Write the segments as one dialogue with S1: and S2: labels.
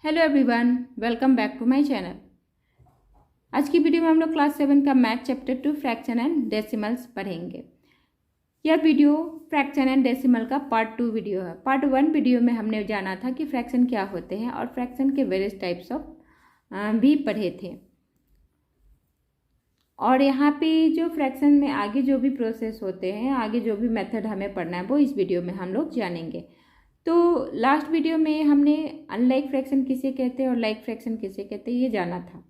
S1: Hello everyone, welcome back to my channel. आज की video में हम लोग क्लास 7 का math chapter 2 fraction and decimals पढ़ेंगे। यह वीडियो फ्रैक्शन एंड डेसिमल का पार्ट 2 वीडियो है। पार्ट 1 वीडियो में हमने जाना था कि फ्रैक्शन क्या होते हैं और फ्रैक्शन के वेरियस टाइप्स ऑफ भी पढ़े थे। और यहाँ पे जो फ्रैक्शन में आगे जो भी प्रोसेस होते हैं, आगे जो भी मेथड हमें पढ़ना है वो इस वीडियो में हम लोग जानेंगे। तो लास्ट वीडियो में हमने अनलाइक फ्रैक्शन किसे कहते हैं और लाइक फ्रैक्शन किसे कहते हैं ये जाना था।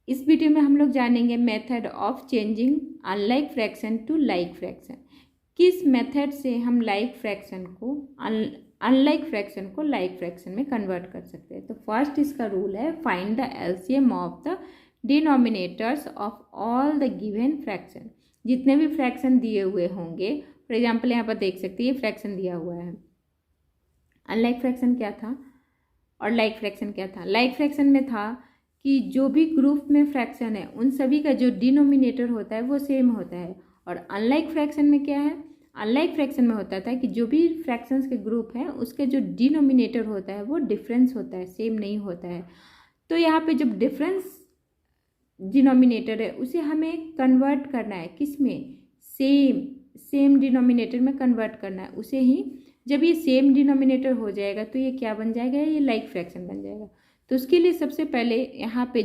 S1: इस वीडियो में हम लोग जानेंगे method of changing unlike fraction to like fraction. किस मेथड से हम लाइक फ्रैक्शन को अनलाइक फ्रैक्शन को लाइक फ्रैक्शन में कन्वर्ट कर सकते हैं। तो फर्स्ट इसका रूल है, find the LCM of the denominators of all the given fraction. जितने भी फ्रैक्शन दिए हुए होंगे, फॉर एग्जाम्पल यहाँ पर देख सकते हैं ये फ्रैक्शन दिया हुआ है। अनलाइक फ्रैक्शन क्या था और लाइक फ्रैक्शन क्या था? लाइक फ्रैक्शन में था कि जो भी ग्रुप में फ्रैक्शन है उन सभी का जो डिनोमिनेटर होता है वो सेम होता है। और अनलाइक फ्रैक्शन में क्या है? अनलाइक फ्रैक्शन में होता था कि जो भी फ्रैक्शंस के ग्रुप हैं उसके जो डिनोमिनेटर होता है वो डिफरेंस होता है, सेम नहीं होता है। तो यहाँ पे जब डिफरेंस डिनोमिनेटर है उसे हमें कन्वर्ट करना है, किस में? सेम डिनोमिनेटर में कन्वर्ट करना है उसे ही। जब ये सेम डिनोमिनेटर हो जाएगा तो ये क्या बन जाएगा? ये लाइक फ्रैक्शन बन जाएगा। तो उसके लिए सबसे पहले यहाँ पे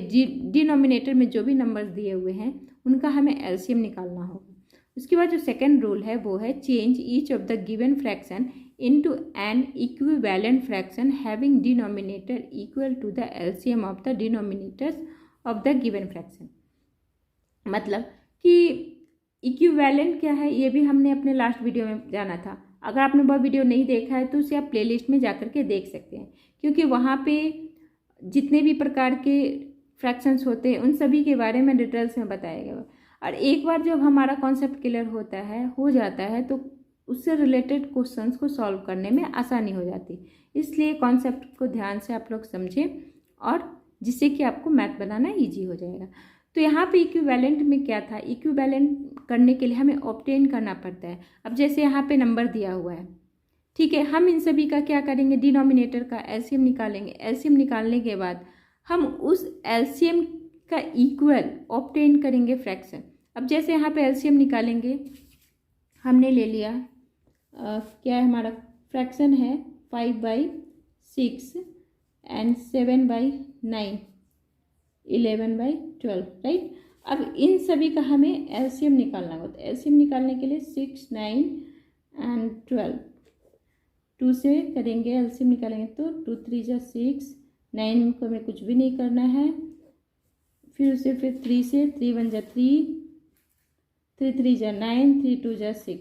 S1: डिनोमिनेटर में जो भी नंबर्स दिए हुए हैं उनका हमें एलसीएम निकालना होगा। उसके बाद जो सेकंड रूल है वो है, change each of the given fraction into an equivalent fraction having denominator equal to the LCM of the denominators of the given fraction. मतलब कि इक्विवेलेंट क्या है ये भी हमने अपने लास्ट वीडियो में जाना था। अगर आपने वो वीडियो नहीं देखा है तो उसे आप प्लेलिस्ट में जाकर के देख सकते हैं, क्योंकि वहाँ पे जितने भी प्रकार के फ्रैक्शंस होते हैं उन सभी के बारे में डिटेल्स में बताया गया। और एक बार जब हमारा कॉन्सेप्ट क्लियर हो जाता है तो उससे रिलेटेड क्वेश्चंस को सॉल्व करने में आसानी हो जाती। इसलिए कॉन्सेप्ट को ध्यान से आप लोग समझें और जिससे कि आपको मैथ बनाना ईजी हो जाएगा। तो यहाँ पे इक्विवेलेंट में क्या था? इक्विवेलेंट करने के लिए हमें ऑब्टेन करना पड़ता है। अब जैसे यहाँ पे नंबर दिया हुआ है, ठीक है, हम इन सभी का क्या करेंगे? डिनोमिनेटर का एलसीएम निकालेंगे। एलसीएम निकालने के बाद हम उस एलसीएम का इक्वल ऑब्टेन करेंगे फ्रैक्शन। अब जैसे यहाँ पे एलसीएम निकालेंगे, हमने ले लिया क्या है हमारा फ्रैक्शन है 5/6 एंड 7/9 11/12, राइट। अब इन सभी का हमें एलसीएम निकालना होगा। तो एलसीएम निकालने के लिए 6, 9 एंड 12 2 से करेंगे। एलसीएम निकालेंगे तो 2 3 जा 6, 9 को हमें कुछ भी नहीं करना है। फिर उसे 3 से 3 1 जा 3, 3 3 जा 9, 3 2 जा 6।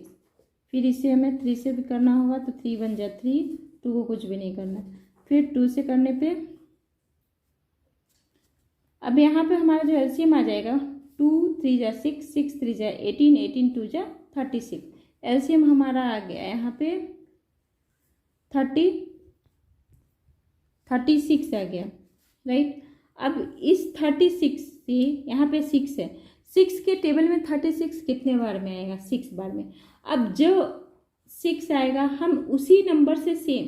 S1: फिर इसे हमें 3 से भी करना होगा तो 3 1 जा 3, 2 को कुछ भी नहीं करना। फिर 2 से करने पे अब यहाँ पे हमारा जो एलसीएम आ जाएगा 2 3 जा 6, 6 3 जा 18, 18 2 जा 36। एलसीएम हमारा आ गया यहाँ पे 36 आ गया, राइट। अब इस 36 से यहाँ पे 6 है, 6 के टेबल में 36 कितने बार में आएगा? 6 बार में। अब जो 6 आएगा हम उसी नंबर से सेम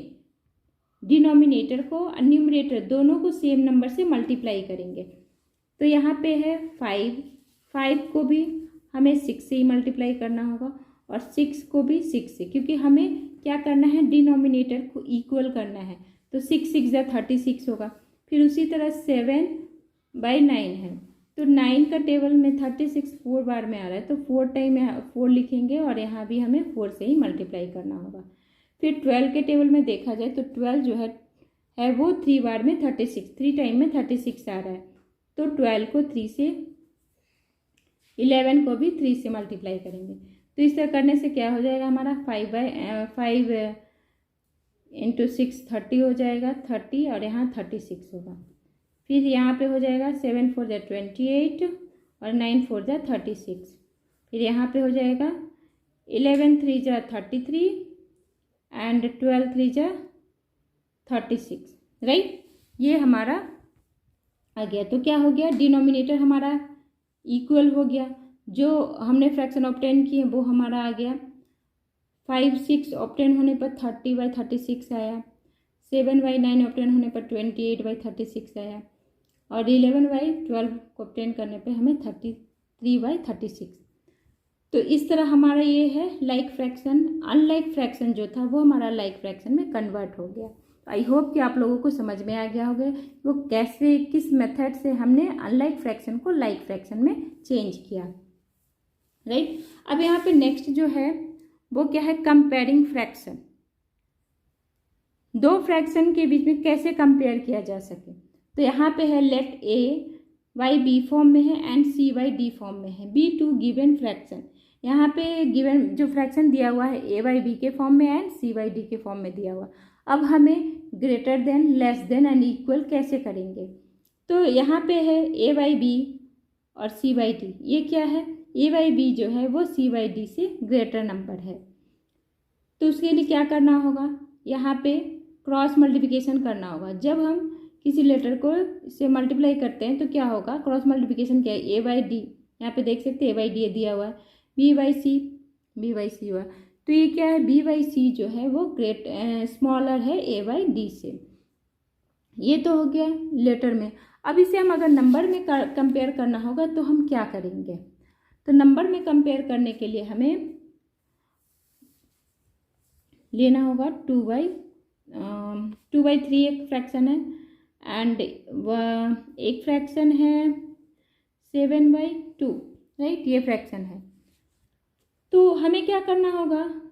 S1: डिनोमिनेटर को और न्यूमरेटर दोनों को सेम नंबर से मल्टीप्लाई करेंगे। तो यहाँ पे है 5 को भी हमें 6 से ही मल्टीप्लाई करना होगा और 6 को भी 6 से, क्योंकि हमें क्या करना है? डिनोमिनेटर को इक्वल करना है। तो 6 6 जा 36 होगा। फिर उसी तरह 7/9 है, तो 9 का टेबल में 36 4 बार में आ रहा है तो 4 टाइम 4 लिखेंगे और यहाँ भी हमें 4 से ही मल्टीप्लाई करना होगा। फिर 12 के टेबल में देखा जाए तो 12 जो है वो 3 बार में 36, 3 टाइम में 36 आ रहा है। तो 12 को 3 से, 11 को भी 3 से मल्टीप्लाई करेंगे। तो इस तरह करने से क्या हो जाएगा हमारा 5 इंटू 6 30 हो जाएगा, 30 और यहाँ 36 होगा। फिर यहाँ पे हो जाएगा 7 4 जा 28 और 9 4 जा 36। फिर यहाँ पे हो जाएगा 11 3 जा 33 एंड 12 3 जा 36, राइट। ये हमारा आ गया। तो क्या हो गया? डिनोमिनेटर हमारा इक्वल हो गया। जो हमने फ्रैक्शन ऑब्टेन किए वो हमारा आ गया। 5 6 ऑब्टेन होने पर 30/36 आया। 7/9 ऑब्टेन होने पर 28/36 आया, और 11/12 को ऑब्टेन करने पे हमें 33/36। तो इस तरह हमारा ये है लाइक फ्रैक्शन। अनलाइक फ्रैक्शन जो था वो हमारा लाइक फ्रैक्शन में कन्वर्ट हो गया। आई होप कि आप लोगों को समझ में आ गया होगा वो कैसे, किस मेथड से हमने अनलाइक फ्रैक्शन को लाइक फ्रैक्शन में चेंज किया, राइट। अब यहाँ पे नेक्स्ट जो है वो क्या है, कंपेयरिंग फ्रैक्शन। दो फ्रैक्शन के बीच में कैसे कंपेयर किया जा सके। तो यहाँ पे है let a by b form में है and c by d form में है, बी टू गिवन फ्रैक्शन। यहाँ पे गिवन जो फ्रैक्शन दिया हुआ है ए वाई बी के फॉर्म में एंड सी वाई डी के फॉर्म में दिया हुआ। अब हमें greater than, less than and equal कैसे करेंगे। तो यहाँ पे है ए वाई बी और सी वाई डी। ये क्या है, ए वाई बी जो है वो सी वाई डी से ग्रेटर नंबर है। तो उसके लिए क्या करना होगा, यहाँ पे क्रॉस मल्टीप्लिकेशन करना होगा। जब हम किसी लेटर को से मल्टीप्लाई करते हैं तो क्या होगा, क्रॉस मल्टीप्लिकेशन क्या है, ए वाई डी, यहाँ पे देख सकते हैं ए वाई डी दिया हुआ है, बी वाई सी हुआ। तो ये क्या है, बी वाई सी जो है वो स्मॉलर है ए वाई डी से। ये तो हो गया लेटर में। अब इसे हम अगर नंबर में कंपेयर करना होगा तो हम क्या करेंगे। तो नंबर में कंपेयर करने के लिए हमें लेना होगा 2/3 एक फ्रैक्शन है, एंड एक फ्रैक्शन है 7/2, राइट, ये फ्रैक्शन है। तो हमें क्या करना होगा,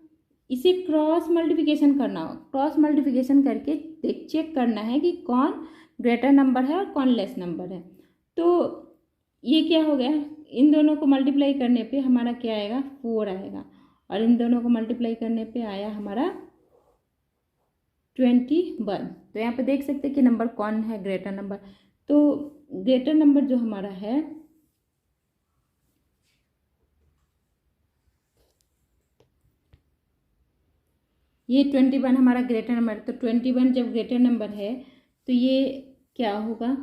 S1: इसे क्रॉस मल्टीप्लिकेशन करना होगा। क्रॉस मल्टीप्लिकेशन करके चेक करना है कि कौन ग्रेटर नंबर है और कौन लेस नंबर है। तो ये क्या हो गया, इन दोनों को मल्टीप्लाई करने पे हमारा क्या आएगा, 4 आएगा, और इन दोनों को मल्टीप्लाई करने पे आया हमारा 21। तो यहाँ पे देख सकते हैं कि नंबर कौन है ग्रेटर नंबर। तो ग्रेटर नंबर जो हमारा है ये 21 हमारा ग्रेटर नंबर। तो 21 जब ग्रेटर नंबर है तो ये क्या होगा,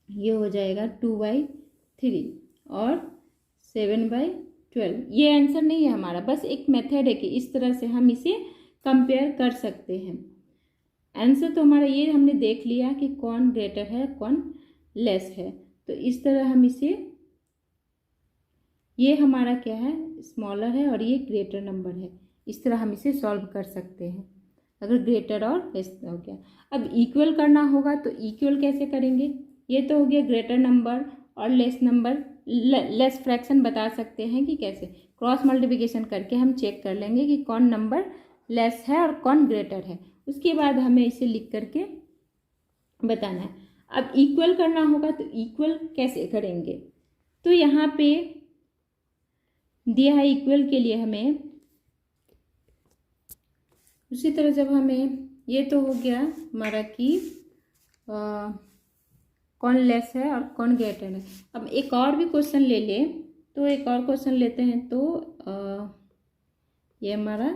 S1: ये हो जाएगा 2/3 और 7/12। ये आंसर नहीं है हमारा, बस एक मेथड है कि इस तरह से हम इसे कंपेयर कर सकते हैं। आंसर तो हमारा ये हमने देख लिया कि कौन ग्रेटर है कौन लेस है। तो इस तरह हम इसे, ये हमारा क्या है, स्मॉलर है और ये ग्रेटर नंबर है, इस तरह हम इसे सॉल्व कर सकते हैं अगर ग्रेटर और लेस हो गया। अब इक्वल करना होगा तो इक्वल कैसे करेंगे। ये तो हो गया ग्रेटर नंबर और लेस नंबर, लेस फ्रैक्शन बता सकते हैं कि कैसे, क्रॉस मल्टीप्लिकेशन करके हम चेक कर लेंगे कि कौन नंबर लेस है और कौन ग्रेटर है। उसके बाद हमें इसे लिख करके बताना है। अब इक्वल करना होगा तो इक्वल कैसे करेंगे। तो यहाँ पे दिया है इक्वल के लिए हमें, उसी तरह जब हमें, ये तो हो गया हमारा कि कौन लेस है और कौन ग्रेटर है। अब एक और भी क्वेश्चन ले लें, तो एक और क्वेश्चन लेते हैं। तो ये हमारा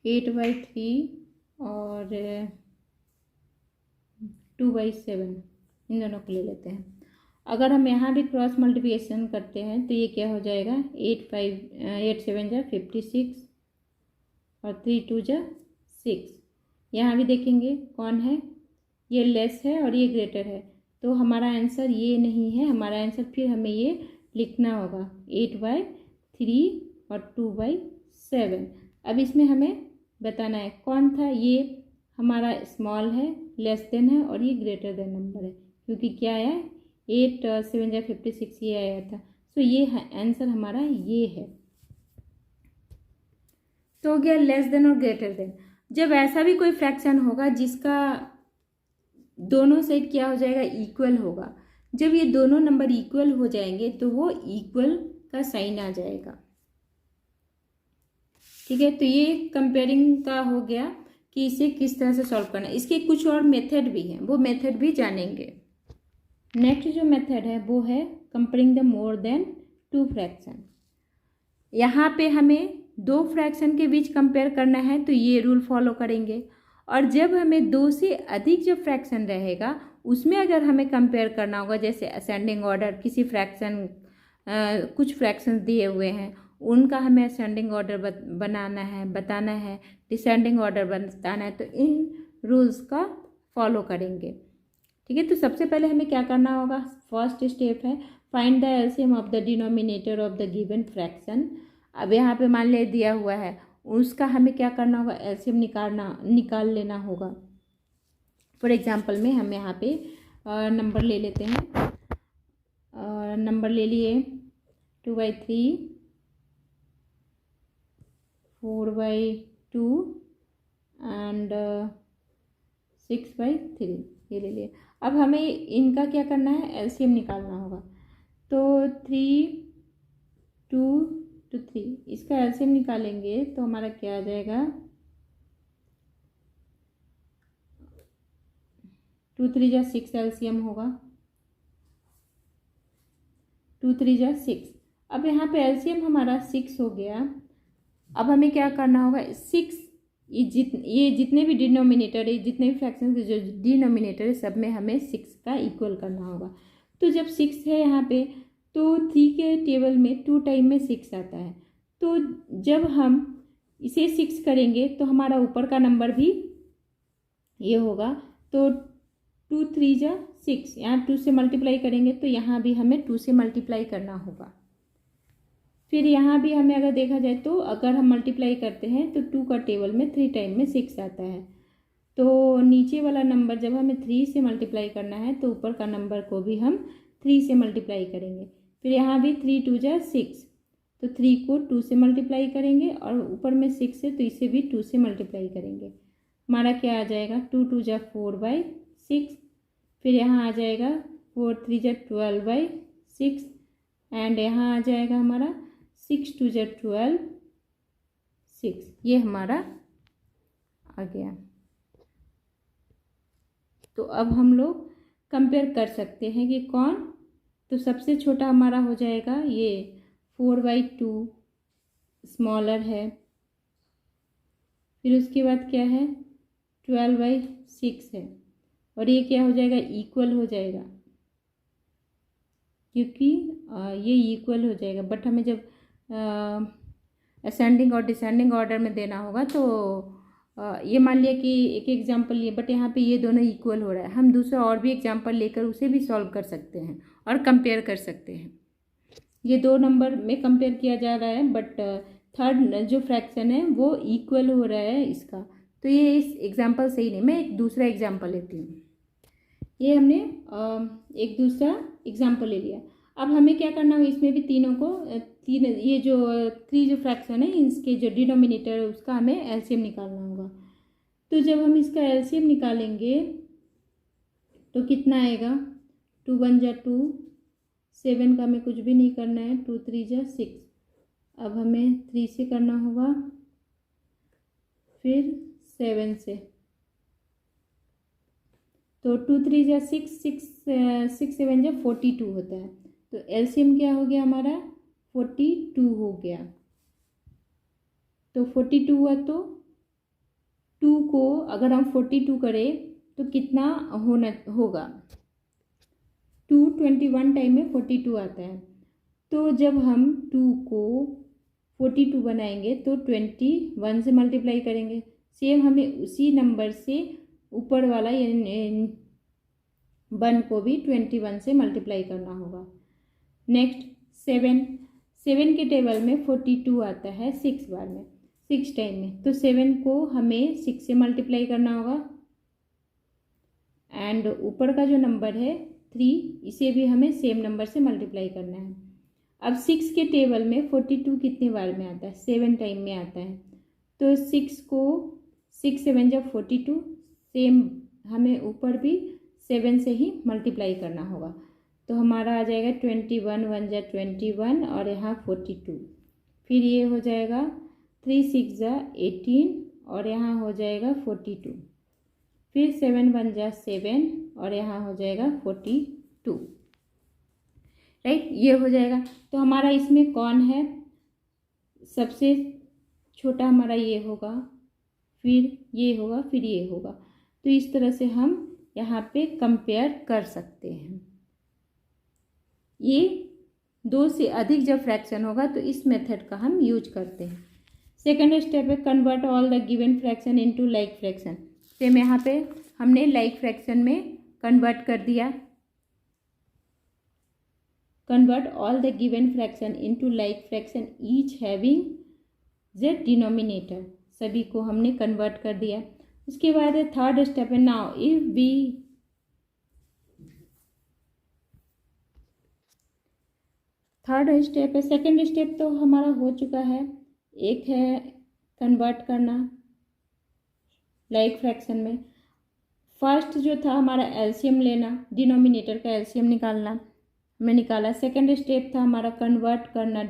S1: 8/3 और 2/7 इन दोनों को ले लेते हैं। अगर हम यहाँ भी क्रॉस मल्टीप्लिकेशन करते हैं तो ये क्या हो जाएगा, 8 7 जा 56 और 3 2 जा 6। यहाँ भी देखेंगे कौन है, ये लेस है और ये ग्रेटर है। तो हमारा आंसर ये नहीं है, हमारा आंसर फिर हमें ये लिखना होगा 8/3 और 2/7। अब इसमें हमें बताना है कौन था, ये हमारा स्मॉल है, लेस देन है, और ये ग्रेटर देन नंबर है, क्योंकि क्या आया 8 7 जा 56 ये आया था। सो ये आंसर हमारा ये है। तो हो गया लेस देन और ग्रेटर देन। जब ऐसा भी कोई फ्रैक्शन होगा जिसका दोनों साइड क्या हो जाएगा, इक्वल होगा, जब ये दोनों नंबर इक्वल हो जाएंगे तो वो इक्वल का साइन आ जाएगा, ठीक है। तो ये कंपेयरिंग का हो गया कि इसे किस तरह से सॉल्व करना है। इसके कुछ और मेथड भी हैं, वो मेथड भी जानेंगे। नेक्स्ट जो मेथड है वो है comparing the more than 2 fraction. यहाँ पे हमें 2 फ्रैक्शन के बीच कंपेयर करना है तो ये रूल फॉलो करेंगे, और जब हमें 2 से अधिक जो फ्रैक्शन रहेगा उसमें अगर हमें कंपेयर करना होगा, जैसे असेंडिंग ऑर्डर, किसी फ्रैक्शन कुछ फ्रैक्शन दिए हुए हैं उनका हमें असेंडिंग ऑर्डर बनाना है, बताना है, डिसेंडिंग ऑर्डर बताना है, तो इन रूल्स का फॉलो करेंगे। ठीक है, तो सबसे पहले हमें क्या करना होगा, फर्स्ट स्टेप है find the LCM of the denominator of the given fraction. अब यहाँ पे मान ले दिया हुआ है, उसका हमें क्या करना होगा, एलसीएम निकाल लेना होगा। फॉर एग्जांपल में हम यहाँ पे नंबर ले लेते हैं, नंबर ले लिए 2/3, 4/2 एंड 6/3 ये ले लिए। अब हमें इनका क्या करना है, एलसीएम निकालना होगा। तो 3, 2 to 3 इसका एलसीएम निकालेंगे तो हमारा क्या आ जाएगा, 2 3 जा 6 एलसीएम होगा, 2 3 जा 6। अब यहाँ पे एलसीएम हमारा 6 हो गया। अब हमें क्या करना होगा, 6 ये जितने भी डिनोमिनेटर है, जितने भी फ्रैक्शन के जो डिनोमिनेटर है, सब में हमें 6 का इक्वल करना होगा। तो जब 6 है यहाँ पे, तो 3 के टेबल में 2 टाइम में 6 आता है। तो जब हम इसे 6 करेंगे तो हमारा ऊपर का नंबर भी ये होगा। तो 2 3 जा 6, यहाँ 2 से मल्टीप्लाई करेंगे तो यहाँ भी हमें 2 से मल्टीप्लाई करना होगा। फिर यहाँ भी हमें अगर देखा जाए तो अगर हम मल्टीप्लाई करते हैं तो 2 का टेबल में 3 टाइम में 6 आता है। तो नीचे वाला नंबर जब हमें 3 से मल्टीप्लाई करना है तो ऊपर का नंबर को भी हम 3 से मल्टीप्लाई करेंगे। फिर यहाँ भी 3 2 जा 6, तो 3 को 2 से मल्टीप्लाई करेंगे और ऊपर में 6 है तो इसे भी 2 से मल्टीप्लाई करेंगे। हमारा क्या आ जाएगा, 2 2 जा 4/6। फिर यहाँ आ जाएगा 4 3 जा 12/6 एंड यहाँ आ जाएगा हमारा 6 2 जा 12 6। ये हमारा आ गया। तो अब हम लोग कंपेयर कर सकते हैं कि कौन, तो सबसे छोटा हमारा हो जाएगा ये 4/2 स्मॉलर है। फिर उसके बाद क्या है, 12/6 है और ये क्या हो जाएगा, इक्वल हो जाएगा, क्योंकि ये इक्वल हो जाएगा। बट हमें जब असेंडिंग और डिसेंडिंग ऑर्डर में देना होगा तो ये मान लिया कि एक एग्जांपल लिए, बट यहाँ पे ये दोनों इक्वल हो रहा है। हम दूसरा और भी एग्जांपल लेकर उसे भी सॉल्व कर सकते हैं और कंपेयर कर सकते हैं। ये 2 नंबर में कंपेयर किया जा रहा है, बट थर्ड जो फ्रैक्शन है वो इक्वल हो रहा है इसका। तो ये इस एग्जाम्पल से ही नहीं, मैं एक दूसरा एग्जाम्पल लेती हूँ। ये हमने एक दूसरा एग्जाम्पल ले लिया। अब हमें क्या करना है, इसमें भी तीनों को ये जो 3 जो फ्रैक्शन है इसके जो डिनोमिनेटर है उसका हमें एलसीएम निकालना होगा। तो जब हम इसका एलसीएम निकालेंगे तो कितना आएगा, 2 1 जा 2, 7 का हमें कुछ भी नहीं करना है, 2 3 जा 6। अब हमें 3 से करना होगा, फिर 7 से, तो 2 3 जा 6, 6 7 जा 42 होता है। तो एलसीएम क्या हो गया हमारा, 42 हो गया। तो 42 हुआ तो 2 को अगर हम 42 करें तो कितना होगा, 2 21 टाइम में 42 आता है। तो जब हम 2 को 42 बनाएंगे तो 21 से मल्टीप्लाई करेंगे। सेम हमें उसी नंबर से ऊपर वाला यानी 1 को भी 21 से मल्टीप्लाई करना होगा। नेक्स्ट 7 के टेबल में 42 आता है 6 बार में, 6 टाइम में। तो 7 को हमें 6 से मल्टीप्लाई करना होगा एंड ऊपर का जो नंबर है 3, इसे भी हमें सेम नंबर से मल्टीप्लाई करना है। अब 6 के टेबल में 42 कितने बार में आता है, 7 टाइम में आता है। तो 6 को 6 7 जब 42, सेम हमें ऊपर भी 7 से ही मल्टीप्लाई करना होगा। तो हमारा आ जाएगा 21 1 जा 21 और यहाँ 42। फिर ये हो जाएगा 3 6 जा 18 और यहाँ हो जाएगा 42। फिर 7 1 जा 7 और यहाँ हो जाएगा 42। राइट, ये हो जाएगा। तो हमारा इसमें कौन है, सबसे छोटा हमारा ये होगा, फिर ये होगा, फिर ये होगा। तो इस तरह से हम यहाँ पे कंपेयर कर सकते हैं। ये 2 से अधिक जब फ्रैक्शन होगा तो इस मेथड का हम यूज करते हैं। सेकेंड स्टेप है convert all the given fraction into like fraction. Same यहाँ पे हमने लाइक फ्रैक्शन में कन्वर्ट कर दिया। Convert all the given fraction into like fraction each having the denominator, सभी को हमने कन्वर्ट कर दिया। उसके बाद है थर्ड स्टेप है now if we third step है, सेकेंड स्टेप तो हमारा हो चुका है। एक है कन्वर्ट करना लाइक फ्रैक्शन में। फर्स्ट जो था हमारा एलसीएम लेना, डिनोमिनेटर का एलसीएम निकालना, हमने निकाला। सेकेंड स्टेप था हमारा कन्वर्ट करना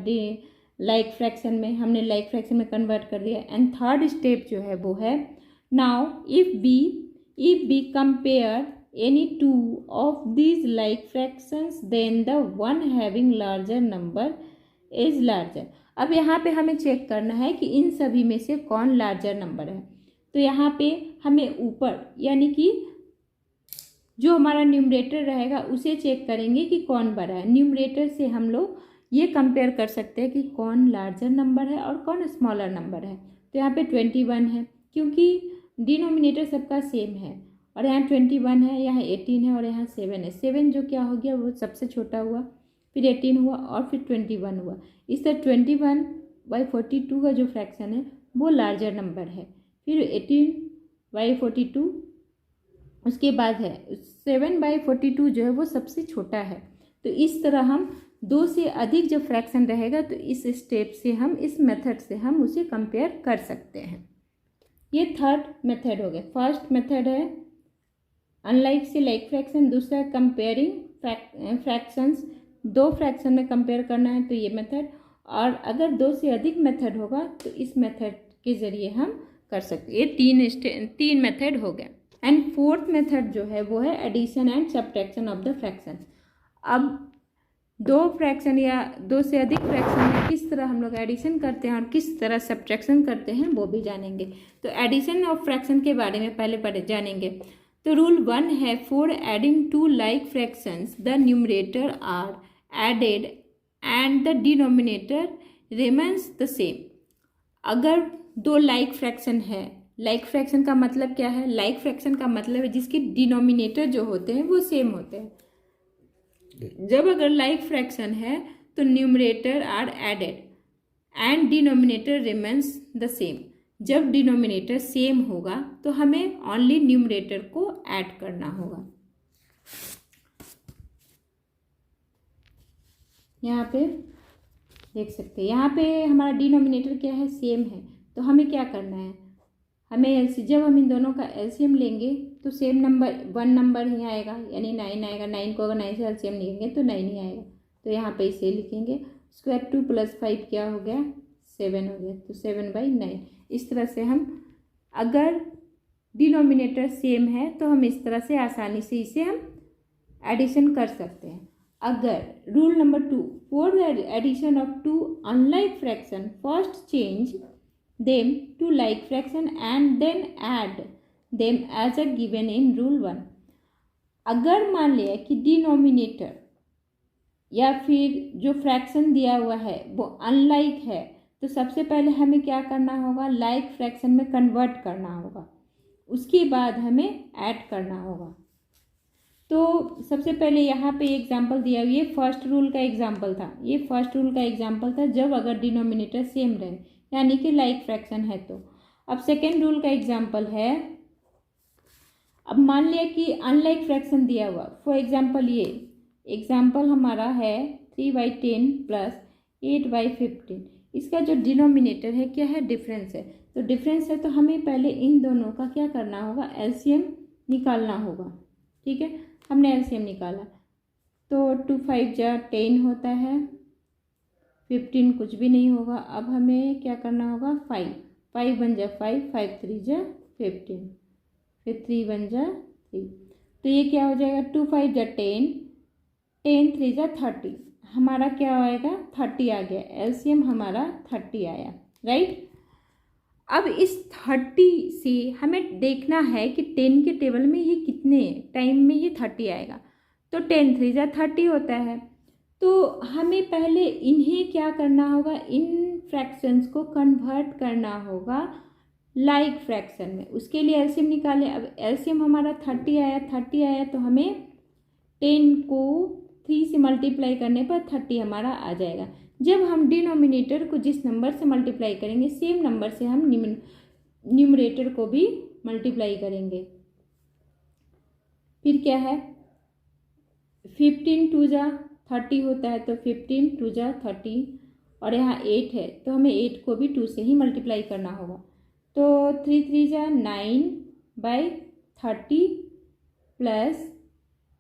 S1: लाइक फ्रैक्शन में, हमने लाइक फ्रैक्शन में कन्वर्ट कर दिया। एंड थर्ड स्टेप जो है वो है now if we compare any two of these like fractions then the one having larger number is larger। अब यहाँ पे हमें चेक करना है कि इन सभी में से कौन लार्जर नंबर है। तो यहाँ पे हमें ऊपर यानी कि जो हमारा न्यूमरेटर रहेगा उसे चेक करेंगे कि कौन बड़ा है। न्यूमरेटर से हम लोग ये कंपेयर कर सकते हैं कि कौन लार्जर नंबर है और कौन स्मॉलर नंबर है। तो यहाँ पे 21 है क्योंकि डिनोमिनेटर सबका सेम है, और यहाँ 21 है, यहाँ 18 है और यहाँ 7 है। 7 जो क्या हो गया वो सबसे छोटा हुआ, फिर 18 हुआ और फिर 21 हुआ। इस तरह 21/42 का जो फ्रैक्शन है वो लार्जर नंबर है। फिर 18/42 उसके बाद है 7/42 जो है वो सबसे छोटा है। तो इस तरह हम 2 से अधिक जब फ्रैक्शन रहेगा तो इस स्टेप से हम इस मेथड से हम उसे कंपेयर कर सकते हैं। ये थर्ड मेथड हो गया। फर्स्ट मेथड है अनलाइक से लाइक फ्रैक्शन, दूसरा कंपेयरिंग फ्रैक्शंस, 2 फ्रैक्शन में कंपेयर करना है तो ये मेथड, और अगर 2 से अधिक मेथड होगा तो इस मेथड के ज़रिए हम कर सकते हैं। ये 3 मेथड हो गए। एंड फोर्थ मेथड जो है वो है addition and subtraction of the fraction. अब 2 फ्रैक्शन या 2 से अधिक फ्रैक्शन में किस तरह हम लोग एडिशन करते हैं और किस तरह सब्ट्रैक्शन करते हैं वो भी जानेंगे। तो एडिशन ऑफ फ्रैक्शन के बारे में पहले जानेंगे। तो रूल 1 है for adding 2 like fractions the numerator are added and the denominator remains the same. अगर 2 लाइक फ्रैक्शन है, लाइक फ्रैक्शन का मतलब क्या है? लाइक फ्रैक्शन का मतलब है जिसके डिनोमिनेटर जो होते हैं वो सेम होते हैं। जब अगर लाइक फ्रैक्शन है तो numerator are added and denominator remains the same. जब डिनोमिनेटर सेम होगा तो हमें ओनली न्यूमरेटर को ऐड करना होगा। यहाँ पे देख सकते हैं, यहाँ पे हमारा डिनोमिनेटर क्या है? सेम है। तो हमें क्या करना है? हमें जब हम इन दोनों का एलसीएम लेंगे तो सेम नंबर 1 नंबर ही आएगा, यानी 9 आएगा। 9 को अगर 9 से एलसीएम लेंगे तो 9 ही आएगा। तो यहाँ पे इसे लिखेंगे स्क्वायर 2 + 5 क्या हो गया? 7 हो गया। तो 7/9। इस तरह से हम अगर डिनोमिनेटर सेम है तो हम इस तरह से आसानी से इसे हम एडिशन कर सकते हैं। अगर rule number 2 for the addition of 2 unlike fraction first change them to like fraction and then add them as a given in rule 1। अगर मान लिया कि डिनोमिनेटर या फिर जो फ्रैक्शन दिया हुआ है वो अनलाइक है तो सबसे पहले हमें क्या करना होगा? लाइक फ्रैक्शन में कन्वर्ट करना होगा, उसके बाद हमें ऐड करना होगा। तो सबसे पहले यहाँ पे एग्जांपल दिया हुआ, ये फर्स्ट रूल का एग्जांपल था। ये फर्स्ट रूल का एग्जांपल था जब अगर डिनोमिनेटर सेम रहे यानी कि लाइक फ्रैक्शन है तो। अब सेकेंड रूल का एग्जांपल है, अब मान लिया कि अनलाइक फ्रैक्शन दिया हुआ, फॉर एग्जांपल ये एग्जांपल हमारा है 3/10 + 8/15। इसका जो डिनोमिनेटर है क्या है? डिफरेंस है। तो डिफरेंस है तो हमें पहले इन दोनों का क्या करना होगा? एलसीएम निकालना होगा। ठीक है, हमने एलसीएम निकाला तो 2 × 5 = 10 होता है, 15 कुछ भी नहीं होगा। अब हमें क्या करना होगा? 5 1 = 5, 5 3 = 15, फिर 3 1 = 3। तो ये क्या हो जाएगा? 2 × 5 = 10, 10 3 = 30। हमारा क्या आएगा? 30 आ गया। एलसीएम हमारा 30 आया, राइट। अब इस 30 से हमें देखना है कि 10 के टेबल में ये कितने टाइम में ये 30 आएगा। तो 10 3 = 30 होता है। तो हमें पहले इन्हें क्या करना होगा, इन फ्रैक्शंस को कन्वर्ट करना होगा लाइक फ्रैक्शन में। उसके लिए एलसीएम निकालें। अब एलसीएम हमारा 30 आया तो हमें 10 को 3 से मल्टीप्लाई करने पर 30 हमारा आ जाएगा। जब हम डिनोमिनेटर को जिस नंबर से मल्टीप्लाई करेंगे सेम नंबर से हम न्यूमरेटर को भी मल्टीप्लाई करेंगे। फिर क्या है, 15 2 जा 30 होता है तो 15 2 जा 30, और यहाँ 8 है तो हमें 8 को भी 2 से ही मल्टीप्लाई करना होगा। तो 3 3 जा 9/30 प्लस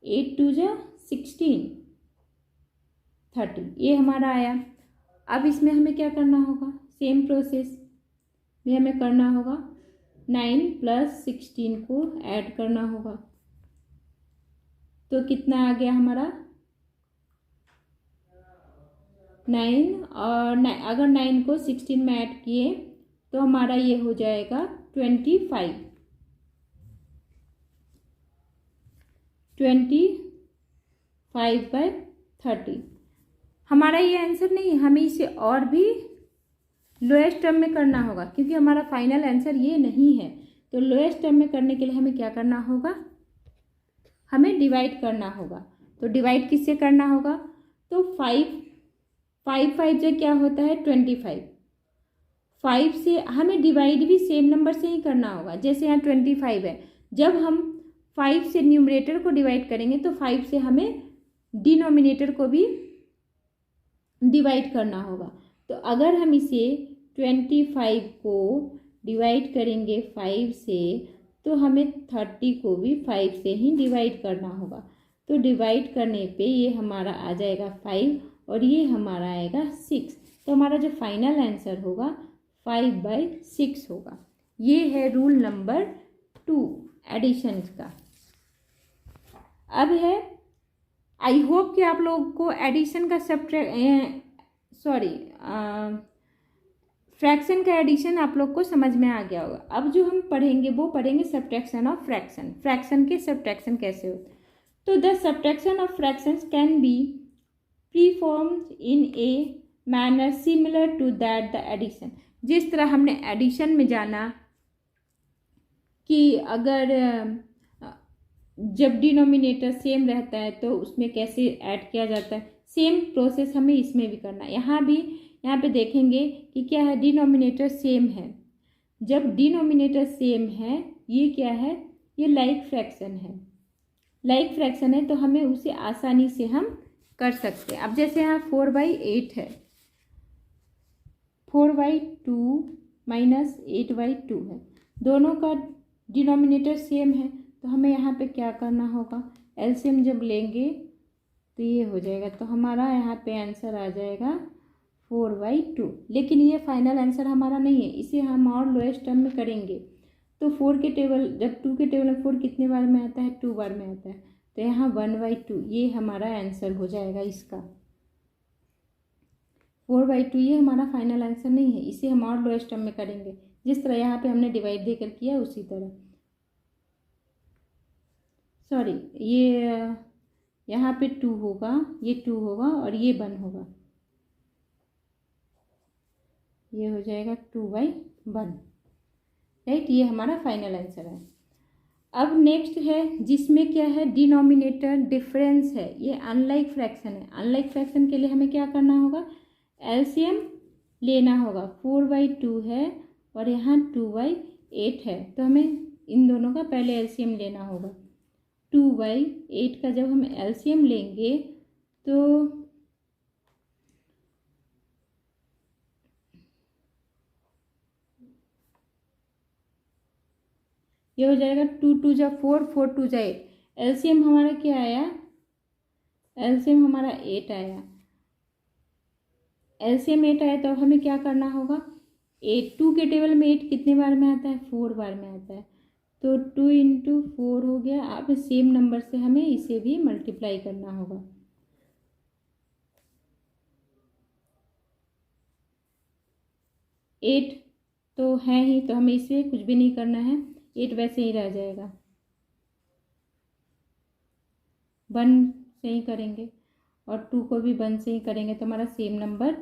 S1: 8 2 जा 16 30, ये हमारा आया। अब इसमें हमें क्या करना होगा, सेम प्रोसेस में हमें करना होगा, 9 + 16 को ऐड करना होगा। तो कितना आ गया हमारा 9, और अगर 9 को 16 में ऐड किए तो हमारा ये हो जाएगा 25 25/30। हमारा ये आंसर नहीं है, हमें इसे और भी लोएस्ट टर्म में करना होगा क्योंकि हमारा फाइनल आंसर ये नहीं है। तो लोएस्ट टर्म में करने के लिए हमें क्या करना होगा, हमें डिवाइड करना होगा। तो डिवाइड किससे करना होगा, तो 5 जो क्या होता है 25, 5 से हमें डिवाइड भी सेम नंबर से ही करना होगा। जैसे यहाँ 25 है, जब हम 5 से न्यूमरेटर को डिवाइड करेंगे तो 5 से हमें डिनोमिनेटर को भी डिवाइड करना होगा। तो अगर हम इसे 25 को डिवाइड करेंगे 5 से तो हमें 30 को भी 5 से ही डिवाइड करना होगा। तो डिवाइड करने पे ये हमारा आ जाएगा 5 और ये हमारा आएगा 6। तो हमारा जो फाइनल आंसर होगा 5/6 होगा। ये है रूल नंबर 2 एडिशन का। अब है, आई होप कि आप लोगों को एडिशन का फ्रैक्शन का एडिशन आप लोग को समझ में आ गया होगा। अब जो हम पढ़ेंगे वो पढ़ेंगे सब्ट्रैक्शन ऑफ फ्रैक्शन, फ्रैक्शन के सब्ट्रैक्शन कैसे होते। तो the subtraction of fractions can be performed in a manner similar to that the addition. जिस तरह हमने एडिशन में जाना कि अगर जब डिनोमिनेटर सेम रहता है तो उसमें कैसे ऐड किया जाता है, सेम प्रोसेस हमें इसमें भी करना है। यहाँ पे देखेंगे कि क्या है, डिनोमिनेटर सेम है। जब डिनोमिनेटर सेम है, ये क्या है, ये लाइक फ्रैक्शन है। लाइक फ्रैक्शन है तो हमें उसे आसानी से हम कर सकते हैं। अब जैसे यहाँ 4/8 है, 4/2 माइनस 8/2 है, दोनों का डिनोमिनेटर सेम है तो हमें यहाँ पे क्या करना होगा, एलसीएम जब लेंगे तो ये हो जाएगा। तो हमारा यहाँ पे आंसर आ जाएगा 4/2। लेकिन ये फाइनल आंसर हमारा नहीं है, इसे हम और लोएस्ट टर्म में करेंगे। तो 4 के टेबल, जब 2 के टेबल में 4 कितने बार में आता है, 2 बार में आता है, तो यहाँ 1/2 ये हमारा आंसर हो जाएगा इसका। 4/2 ये हमारा फाइनल आंसर नहीं है, इसे हम और लोएस्ट टर्म में करेंगे। जिस तरह यहाँ पे हमने डिवाइड देकर किया उसी तरह, सॉरी ये यहाँ पे 2 होगा, ये 2 होगा और ये 1 होगा, ये हो जाएगा 2/1, राइट। ये हमारा फाइनल आंसर है। अब नेक्स्ट है जिसमें क्या है, डिनोमिनेटर डिफरेंस है, ये अनलाइक फ्रैक्शन है। अनलाइक फ्रैक्शन के लिए हमें क्या करना होगा, एलसीएम लेना होगा। 4/2 है और यहाँ 2/8 है, तो हमें इन दोनों का पहले एलसीएम लेना होगा। 2/8 का जब हम एलसीएम लेंगे तो ये हो जाएगा 2 2 जा 4, 4 2 जा 8। एलसीएम हमारा क्या आया, एलसीएम हमारा 8 आया। एलसीएम 8 आया तो हमें क्या करना होगा, 8 2 के टेबल में 8 कितने बार में आता है, 4 बार में आता है। तो 2 × 4 हो गया। अब सेम नंबर से हमें इसे भी मल्टीप्लाई करना होगा। एट तो है ही, तो हमें इसे कुछ भी नहीं करना है, 8 वैसे ही रह जाएगा, 1 से ही करेंगे। और 2 को भी 1 से ही करेंगे तो हमारा सेम नंबर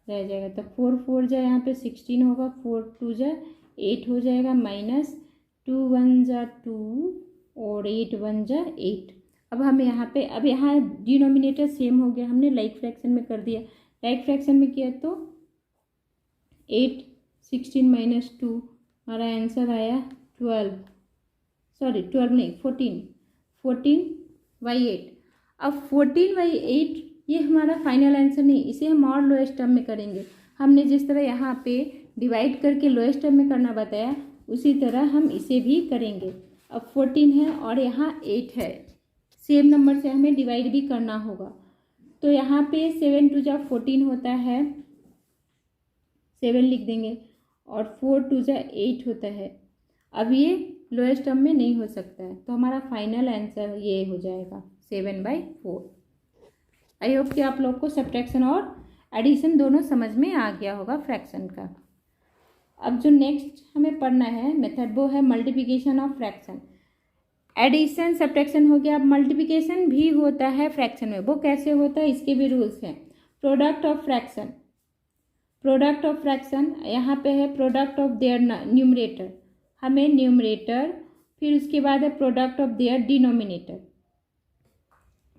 S1: रह जाएगा। तो 4 4 जा यहाँ पे 16 होगा, 4 2 जा 8 हो जाएगा, माइनस 2 1 जा 2 और 8 1 जा 8। अब हम यहाँ पे, अब यहाँ डिनोमिनेटर सेम हो गया, हमने लाइक फ्रैक्शन में कर दिया। लाइक फ्रैक्शन में किया तो 8 16 माइनस 2, हमारा आंसर आया 12 नहीं 14/8। अब 14/8 ये हमारा फाइनल आंसर नहीं, इसे हम और लोएस्ट टर्म में करेंगे। हमने जिस तरह यहाँ पे डिवाइड करके लोएस्ट टर्म में करना बताया उसी तरह हम इसे भी करेंगे। अब 14 है और यहाँ 8 है, सेम नंबर से हमें डिवाइड भी करना होगा। तो यहाँ पे 7 2 जा 14 होता है, 7 लिख देंगे, और 4 2 जा 8 होता है। अब ये लोएस्ट टर्म में नहीं हो सकता है, तो हमारा फाइनल आंसर ये हो जाएगा 7/4। आई होप कि आप लोग को सब्ट्रैक्शन और एडिशन दोनों समझ में आ गया होगा फ्रैक्शन का। अब जो नेक्स्ट हमें पढ़ना है मेथड वो है multiplication of fraction. Addition subtraction हो गया, अब मल्टीप्लिकेशन भी होता है फ्रैक्शन में। वो कैसे होता है, इसके भी रूल्स हैं। प्रोडक्ट ऑफ फ्रैक्शन यहाँ पे है प्रोडक्ट ऑफ देयर न्यूमरेटर, हमें न्यूमरेटर, फिर उसके बाद है product of their denominator.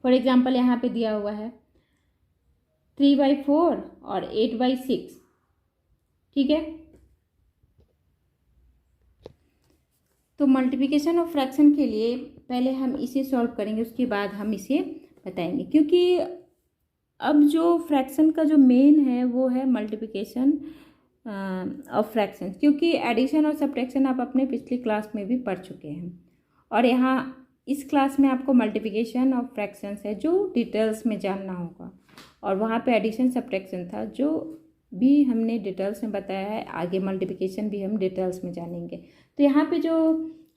S1: For example यहाँ पे दिया हुआ है 3/4 और 8/6, ठीक है। तो मल्टीप्लिकेशन ऑफ फ्रैक्शन के लिए पहले हम इसे सॉल्व करेंगे, उसके बाद हम इसे बताएंगे, क्योंकि अब जो फ्रैक्शन का जो मेन है वो है मल्टीप्लिकेशन ऑफ फ्रैक्शन, क्योंकि एडिशन और सब्ट्रैक्शन आप अपने पिछली क्लास में भी पढ़ चुके हैं, और यहाँ इस क्लास में आपको मल्टीप्लिकेशन ऑफ फ्रैक्शंस है जो डिटेल्स में जानना होगा, और वहाँ पे एडिशन सब्ट्रैक्शन था जो भी हमने डिटेल्स में बताया है। आगे मल्टीप्लिकेशन भी हम डिटेल्स में जानेंगे। तो यहाँ पे जो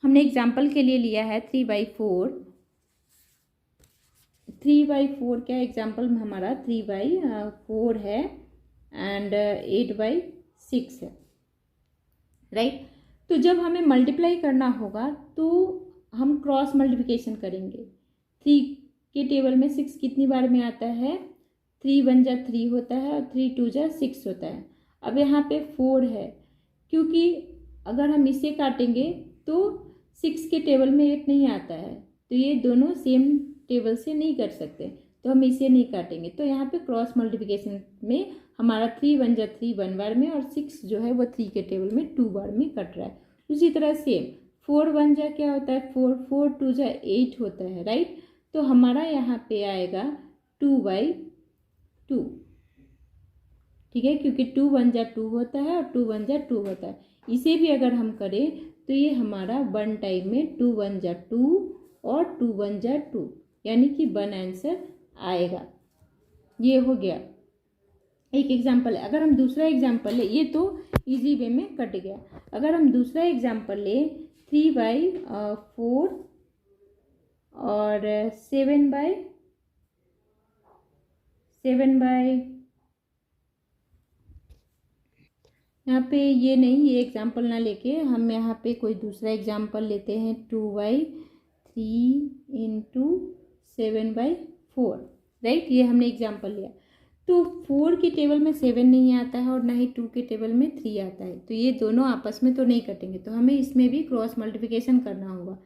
S1: हमने एग्जाम्पल के लिए लिया है 3/4 क्या एग्जाम्पल में हमारा 3/4 है एंड 8/6 है, राइट। तो जब हमें मल्टीप्लाई करना होगा तो हम क्रॉस मल्टीप्लिकेशन करेंगे। 3 के टेबल में 6 कितनी बार में आता है, 3 1 जा 3 होता है और 3 2 जा 6 होता है। अब यहाँ पे 4 है, क्योंकि अगर हम इसे काटेंगे तो 6 के टेबल में 8 नहीं आता है, तो ये दोनों सेम टेबल से नहीं कर सकते, तो हम इसे नहीं काटेंगे। तो यहाँ पे क्रॉस मल्टीप्लिकेशन में हमारा 3 1 जा 3 1 बार में, और 6 जो है वो 3 के टेबल में 2 बार में कट रहा है। उसी तरह सेम 4 1 जा क्या होता है, 4 4 2 जा 8 होता है, राइट। तो हमारा यहाँ पे आएगा 2/2, ठीक है, क्योंकि 2 1 जा 2 होता है और 2 1 जा 2 होता है। इसे भी अगर हम करें तो ये हमारा 1 टाइम में 2 1 जा 2 और 2 1 जा 2, यानी कि 1 आंसर आएगा। ये हो गया एक एग्जाम्पल है। अगर हम दूसरा एग्जाम्पल ले, ये तो इजी वे में कट गया। अगर हम दूसरा एग्जाम्पल ले 3/4 और 7/7 यहाँ पे ये नहीं, ये एग्जाम्पल ना लेके हम यहाँ पे कोई दूसरा एग्जाम्पल लेते हैं 2/3 × 7/4, राइट। ये हमने एग्जाम्पल लिया। तो 4 के टेबल में 7 नहीं आता है और ना ही 2 के टेबल में 3 आता है, तो ये दोनों आपस में तो नहीं कटेंगे, तो हमें इसमें भी क्रॉस मल्टीप्लिकेशन करना होगा।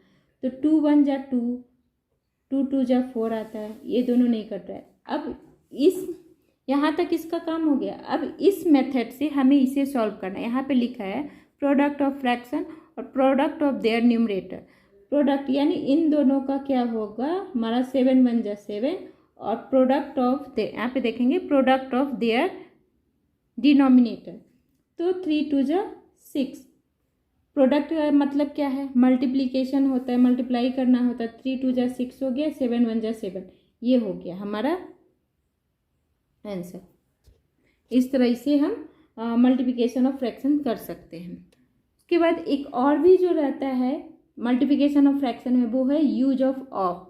S1: तो 2 1 जा 2, 2 2 जा 4 आता है, ये दोनों नहीं कट रहा है। अब इस यहाँ तक इसका काम हो गया। अब इस मेथड से हमें इसे सॉल्व करना है। यहाँ पे लिखा है प्रोडक्ट ऑफ फ्रैक्शन और product of their numerator. Product यानी इन दोनों का क्या होगा, हमारा 7 1 जा 7, और प्रोडक्ट ऑफ यहाँ पे देखेंगे प्रोडक्ट ऑफ देयर डिनोमिनेटर, तो 3 2 जा 6। प्रोडक्ट का मतलब क्या है, मल्टीप्लिकेशन होता है, मल्टीप्लाई करना होता है। 3 2 जा 6 हो गया, 7 1 जा 7, ये हो गया हमारा आंसर। इस तरह से हम मल्टीप्लिकेशन ऑफ फ्रैक्शन कर सकते हैं। उसके बाद एक और भी जो रहता है मल्टीप्लिकेशन ऑफ फ्रैक्शन में, वो है यूज ऑफ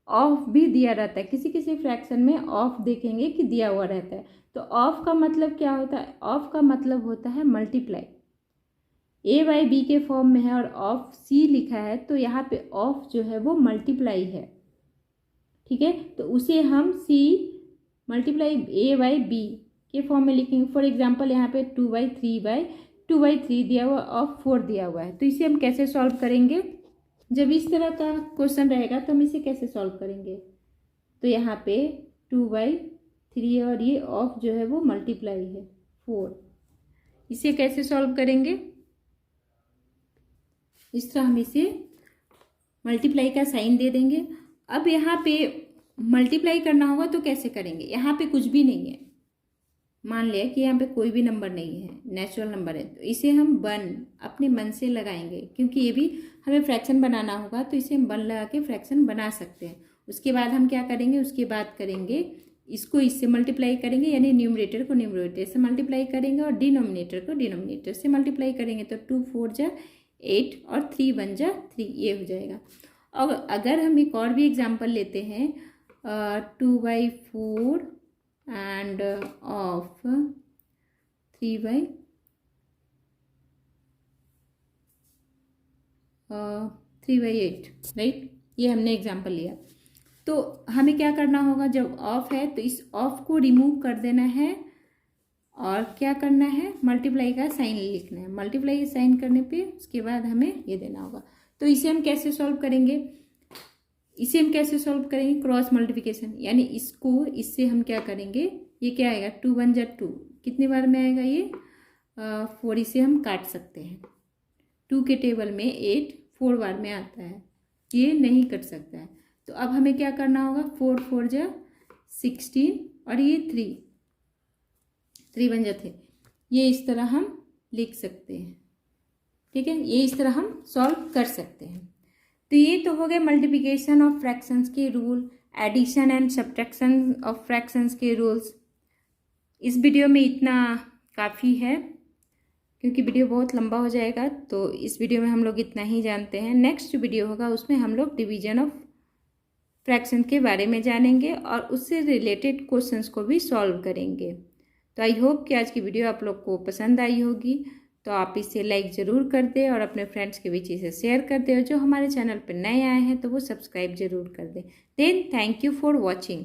S1: ऑफ भी दिया रहता है। किसी किसी फ्रैक्शन में ऑफ देखेंगे कि दिया हुआ रहता है। तो ऑफ का मतलब क्या होता है, ऑफ का मतलब होता है मल्टीप्लाई। a/b के फॉर्म में है और ऑफ c लिखा है, तो यहाँ पे ऑफ जो है वो मल्टीप्लाई है, ठीक है। तो उसे हम c multiply a by b के फॉर्म में लिखेंगे। फॉर एग्जांपल यहाँ पे 2/3 दिया हुआ और 4 दिया हुआ है, तो इसे हम कैसे सॉल्व करेंगे? जब इस तरह का क्वेश्चन रहेगा तो हम इसे कैसे सॉल्व करेंगे? तो यहाँ पे 2/3 और ये ऑफ जो है वो मल्टीप्लाई है 4, इसे कैसे सॉल्व करेंगे? इस तरह हम इसे मल्टीप्लाई का साइन दे देंगे। अब यहाँ पे मल्टीप्लाई करना होगा तो कैसे करेंगे? यहाँ पे कुछ भी नहीं है, मान लिया कि यहाँ पे कोई भी नंबर नहीं है, नेचुरल नंबर है, तो इसे हम 1 अपने मन से लगाएंगे, क्योंकि ये भी हमें फ्रैक्शन बनाना होगा, तो इसे हम 1 लगा के फ्रैक्शन बना सकते हैं। उसके बाद हम क्या करेंगे? उसके बाद करेंगे इसको इससे मल्टीप्लाई करेंगे, यानी न्यूमरेटर को न्यूमरेटर से मल्टीप्लाई करेंगे और डिनोमिनेटर को डिनोमिनेटर से मल्टीप्लाई करेंगे। तो 2 4 जा 8 और 3 1 जा 3, ये हो जाएगा। और अगर हम एक और भी एग्जाम्पल लेते हैं, 2/4 एंड ऑफ 3/8, राइट, ये हमने एग्जाम्पल लिया। तो हमें क्या करना होगा? जब ऑफ है तो इस ऑफ को रिमूव कर देना है और क्या करना है? मल्टीप्लाई का साइन लिखना है। मल्टीप्लाई साइन करने पे उसके बाद हमें ये देना होगा। तो इसे हम कैसे सॉल्व करेंगे? क्रॉस मल्टीप्लिकेशन, यानी इसको इससे हम क्या करेंगे? ये क्या आएगा? 2 1 जा 2, कितनी बार में आएगा ये? 4, इसे हम काट सकते हैं। 2 के टेबल में 8 4 बार में आता है, ये नहीं कट सकता है। तो अब हमें क्या करना होगा? 4 4 जा 16 और ये 3 1 जा 3, ये इस तरह हम लिख सकते हैं। ठीक है, ये इस तरह हम सॉल्व कर सकते हैं। तो ये तो हो गए मल्टीप्लिकेशन ऑफ फ्रैक्शंस के rule, addition and subtraction of fractions के रूल्स। इस वीडियो में इतना काफ़ी है, क्योंकि वीडियो बहुत लंबा हो जाएगा, तो इस वीडियो में हम लोग इतना ही जानते हैं। नेक्स्ट जो वीडियो होगा उसमें हम लोग डिवीजन ऑफ फ्रैक्शन के बारे में जानेंगे और उससे रिलेटेड क्वेश्चंस को भी सॉल्व करेंगे। तो आई होप कि आज की वीडियो आप लोग को पसंद आई होगी, तो आप इसे लाइक ज़रूर कर दें और अपने फ्रेंड्स के बीच इसे शेयर कर दें, और जो हमारे चैनल पर नए आए हैं तो वो सब्सक्राइब ज़रूर कर दें। Then thank you for watching.